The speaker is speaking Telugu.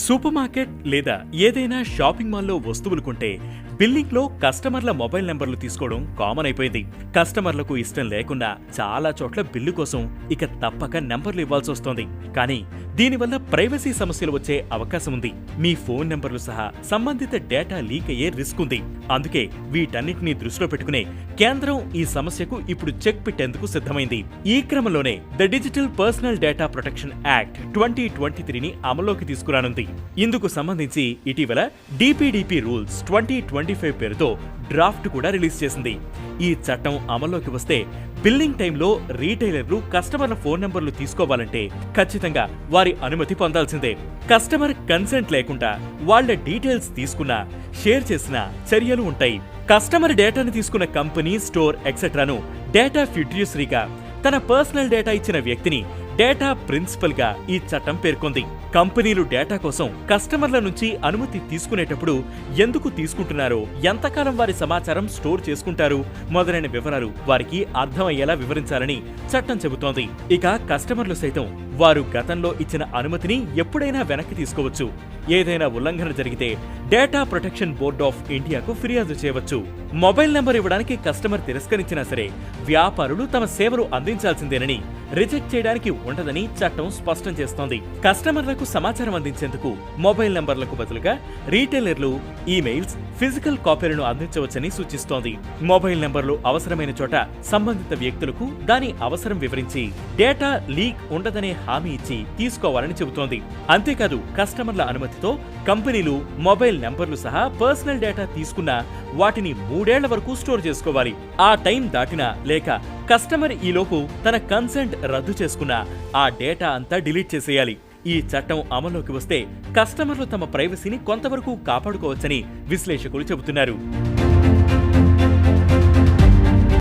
సూపర్ మార్కెట్ లేదా ఏదైనా షాపింగ్ మాల్లో వస్తువులు కొంటే బిల్లింగ్లో కస్టమర్ల మొబైల్ నెంబర్లు తీసుకోవడం కామన్ అయిపోయింది. కస్టమర్లకు ఇష్టం లేకుండా చాలా చోట్ల బిల్లు కోసం ఇక తప్పక నెంబర్లు ఇవ్వాల్సి వస్తోంది. కానీ దీనివల్ల ప్రైవసీ సమస్యలు వచ్చే అవకాశం ఉంది. మీ ఫోన్ నెంబర్లు సహా సంబంధిత డేటా లీక్ అయ్యే రిస్క్ ఉంది. అందుకే వీటన్నిటినీ దృష్టిలో పెట్టుకునే కేంద్రం ఈ సమస్యకు ఇప్పుడు చెక్ పెట్టేందుకు సిద్ధమైంది. ఈ క్రమంలోనే the digital personal data protection act 2023ని అమల్లోకి తీసుకురానుంది. ఇందుకు సంబంధించి ఇటీవల డిపిడిపి రూల్స్ 2025 పేరుతో డ్రాఫ్ట్ కూడా రిలీజ్ చేసింది. ఈ చట్టం అమల్లోకి వస్తే బిల్లింగ్ టైంలో రీటైలర్లు కస్టమర్ల ఫోన్ నంబర్లు తీసుకోవాలంటే ఖచ్చితంగా వారి అనుమతి పొందాల్సిందే. కస్టమర్ కన్సెంట్ లేకుండా వాళ్ల డీటెయిల్స్ తీసుకున్నా, షేర్ చేసినా చర్యలు ఉంటాయి. కస్టమర్ డేటాను తీసుకున్న కంపెనీ, స్టోర్ ఎక్సెట్రాను డేటా ఫిడ్యూసరీగా, తన పర్సనల్ డేటా ఇచ్చిన వ్యక్తిని డేటా ప్రిన్సిపల్ గా ఈ చట్టం పేర్కొంది. కంపెనీలు డేటా కోసం కస్టమర్ల నుంచి అనుమతి తీసుకునేటప్పుడు ఎందుకు తీసుకుంటున్నారో, ఎంతకాలం వారి సమాచారం స్టోర్ చేసుకుంటారు మొదలైన వివరాలు వారికి అర్థమయ్యేలా వివరించాలని చట్టం చెబుతోంది. ఇక కస్టమర్లు సైతం వారు గతంలో ఇచ్చిన అనుమతిని ఎప్పుడైనా వెనక్కి తీసుకోవచ్చు. ఏదైనా ఉల్లంఘన జరిగితే డేటా ప్రొటెక్షన్ బోర్డ్ ఆఫ్ ఇండియాకు ఫిర్యాదు చేయవచ్చు. మొబైల్ నంబర్ ఇవ్వడానికి కస్టమర్ తిరస్కరించినా సరే వ్యాపారులు తమ సేవలు అందించాల్సిందేనని, రిజెక్ట్ చేయడానికి ఉండదని చట్టం స్పష్టం చేస్తోంది. కస్టమర్లకు సమాచారం అందించేందుకు మొబైల్ నంబర్లకు బదులుగా రీటైలర్లు ఈమెయిల్స్, ఫిజికల్ కాపీలను అందించవచ్చని సూచిస్తోంది. మొబైల్ నంబర్లు అవసరమైన చోట సంబంధిత వ్యక్తులకు దాని అవసరం వివరించి డేటా లీక్ ఉండదనే హామీ ఇచ్చి తీసుకోవాలని చెబుతోంది. అంతేకాదు కస్టమర్ల అనుమతితో కంపెనీలు మొబైల్ నంబర్లు సహా పర్సనల్ డేటా తీసుకున్నా వాటిని 3 ఏళ్ల వరకు స్టోర్ చేసుకోవాలి. ఆ టైం దాటినా లేక కస్టమర్ ఈలోపు తన కన్సెంట్ రద్దు చేసుకున్నా ఆ డేటా అంతా డిలీట్ చేసేయాలి. ఈ చట్టం అమల్లోకి వస్తే కస్టమర్లు తమ ప్రైవసీని కొంతవరకు కాపాడుకోవచ్చని విశ్లేషకులు చెబుతున్నారు.